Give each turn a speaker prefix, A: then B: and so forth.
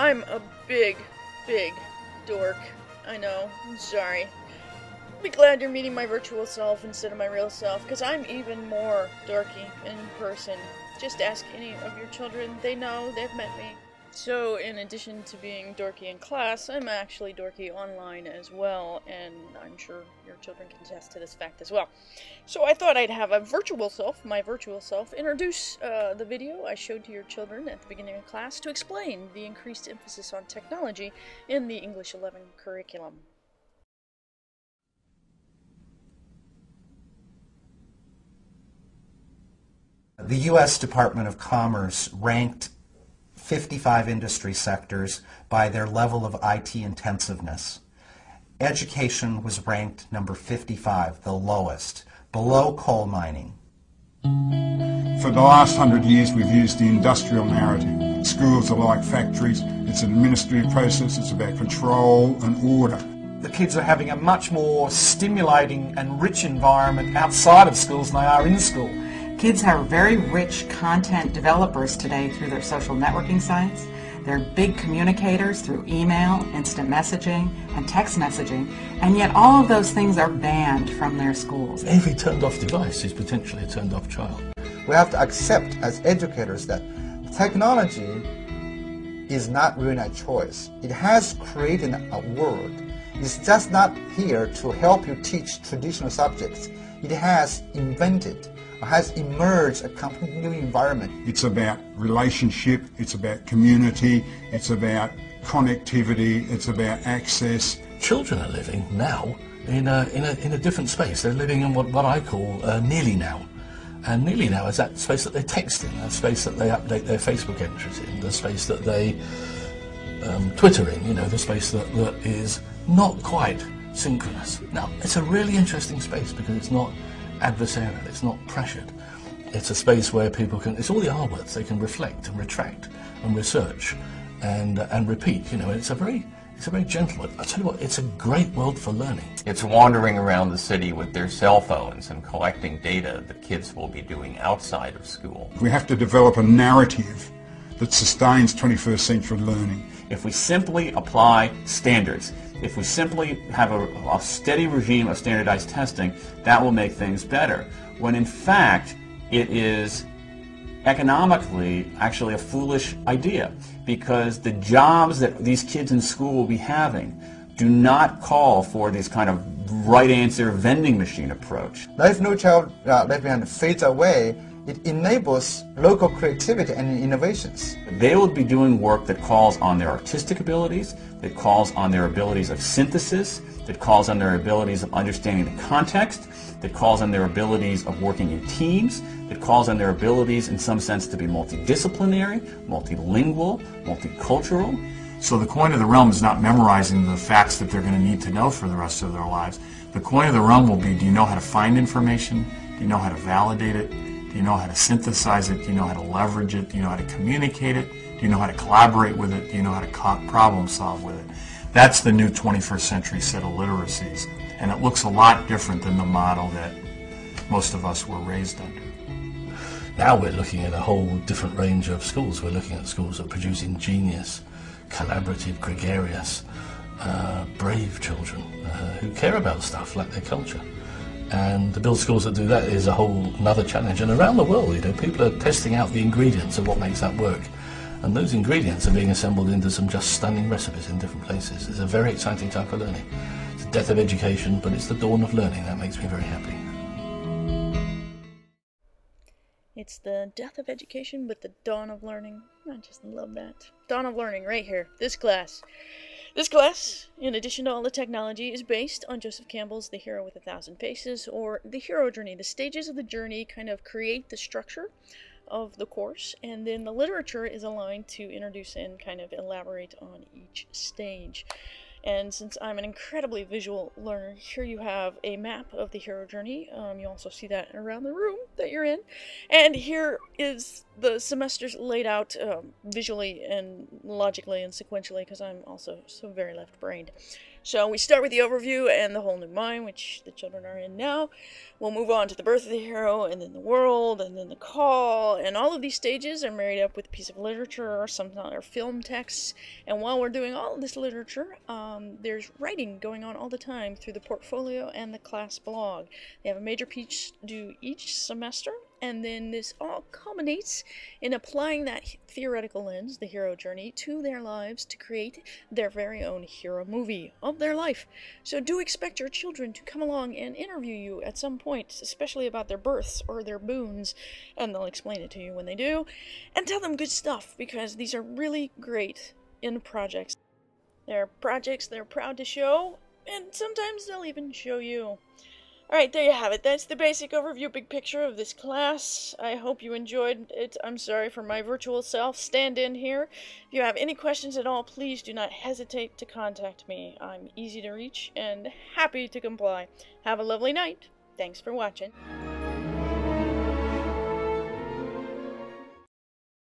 A: I'm a big dork. I know. I'm sorry. Be glad you're meeting my virtual self instead of my real self, because I'm even more dorky in person. Just ask any of your children. They know. They've met me. So, in addition to being dorky in class, I'm actually dorky online as well, and I'm sure your children can attest to this fact as well. So I thought I'd have a virtual self, my virtual self, introduce the video I showed to your children at the beginning of class to explain the increased emphasis on technology in the English 11 curriculum.
B: The U.S. Department of Commerce ranked 55 industry sectors by their level of IT intensiveness. Education was ranked number 55, the lowest, below coal mining.
C: For the last 100 years we've used the industrial narrative. Schools are like factories, it's an administrative process, it's about control and order.
D: The kids are having a much more stimulating and rich environment outside of schools than they are in school.
E: Kids are very rich content developers today through their social networking sites. They're big communicators through email, instant messaging, and text messaging, and yet all of those things are banned from their schools.
F: Every turned-off device is potentially a turned-off child.
G: We have to accept as educators that technology is not really a choice. It has created a world. It's just not here to help you teach traditional subjects. It has invented, has emerged a completely new environment.
C: It's about relationship, it's about community, it's about connectivity, it's about access.
F: Children are living now in a different space. They're living in what I call nearly now. And nearly now is that space that they text in, that space that they update their Facebook entries in, the space that they Twitter in, the space that is not quite synchronous. Now, it's a really interesting space because it's not adversarial, it's not pressured. It's a space where people can, it's all the R words, they can reflect and retract and research and repeat, it's a very gentle one. I tell you what, it's a great world for learning.
H: It's wandering around the city with their cell phones and collecting data that kids will be doing outside of school.
C: We have to develop a narrative that sustains 21st century learning.
I: If we simply apply standards, if we simply have a steady regime of standardized testing, that will make things better. When in fact, it is economically actually a foolish idea, because the jobs that these kids in school will be having do not call for this kind of right answer vending machine approach.
G: Life No Child Left Behind fades away. It enables local creativity and innovations.
I: They will be doing work that calls on their artistic abilities, that calls on their abilities of synthesis, that calls on their abilities of understanding the context, that calls on their abilities of working in teams, that calls on their abilities in some sense to be multidisciplinary, multilingual, multicultural.
D: So the coin of the realm is not memorizing the facts that they're going to need to know for the rest of their lives. The coin of the realm will be, do you know how to find information? Do you know how to validate it? Do you know how to synthesize it? Do you know how to leverage it? Do you know how to communicate it? Do you know how to collaborate with it? Do you know how to problem solve with it? That's the new 21st century set of literacies. And it looks a lot different than the model that most of us were raised under.
F: Now we're looking at a whole different range of schools. We're looking at schools that produce ingenious, collaborative, gregarious, brave children who care about stuff like their culture. And to build schools that do that is a whole another challenge. And around the world, people are testing out the ingredients of what makes that work. And those ingredients are being assembled into some just stunning recipes in different places. It's a very exciting time for learning. It's the death of education, but it's the dawn of learning. That makes me very happy.
A: It's the death of education, but the dawn of learning. I just love that. Dawn of learning, right here. This class. This class, in addition to all the technology, is based on Joseph Campbell's The Hero with 1,000 Faces, or The Hero Journey. The stages of the journey kind of create the structure of the course, and then the literature is aligned to introduce and kind of elaborate on each stage. And since I'm an incredibly visual learner, here you have a map of the hero journey. You also see that around the room that you're in. And here is the semesters laid out visually and logically and sequentially, because I'm also so very left-brained. So we start with the overview and the whole new mind, which the children are in now. We'll move on to the birth of the hero, and then the world, and then the call, and all of these stages are married up with a piece of literature or some other film texts. And while we're doing all of this literature, there's writing going on all the time through the portfolio and the class blog. They have a major piece due each semester, and then this all culminates in applying that theoretical lens, the hero journey, to their lives to create their very own hero movie of their life. So do expect your children to come along and interview you at some point, especially about their births or their boons, and they'll explain it to you when they do, and tell them good stuff, because these are really great in projects. They're projects they're proud to show, and sometimes they'll even show you. Alright, there you have it. That's the basic overview, big picture of this class. I hope you enjoyed it. I'm sorry for my virtual self stand-in here. If you have any questions at all, please do not hesitate to contact me. I'm easy to reach and happy to comply. Have a lovely night. Thanks for watching.